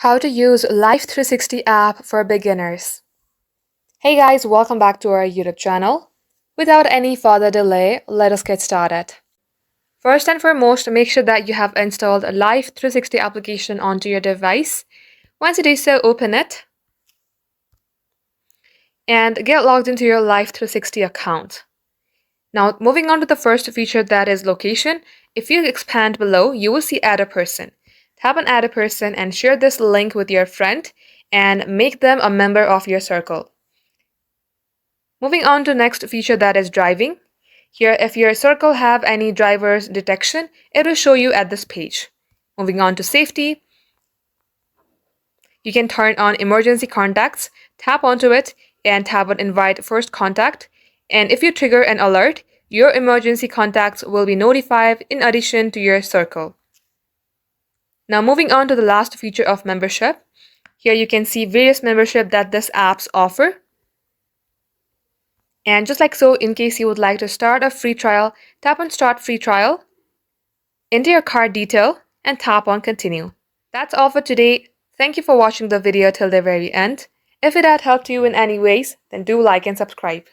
How to use Life360 app for beginners. Hey guys, welcome back to our YouTube channel. Without any further delay, let us get started. First and foremost, make sure that you have installed a Life360 application onto your device. Once you do so, open it and get logged into your Life360 account. Now, moving on to the first feature, that is location. If you expand below, you will see add a person. Tap on add a person and share this link with your friend and make them a member of your circle. Moving on to next feature, that is driving. Here, if your circle have any drivers detection, it will show you at this page. Moving on to safety, you can turn on emergency contacts, tap onto it and tap on invite first contact. And if you trigger an alert, your emergency contacts will be notified in addition to your circle. Now moving on to the last feature of membership. Here you can see various membership that this apps offer. And just like so, in case you would like to start a free trial, tap on start free trial, enter your card detail and tap on continue. That's all for today. Thank you for watching the video till the very end. If it had helped you in any ways, then do like and subscribe.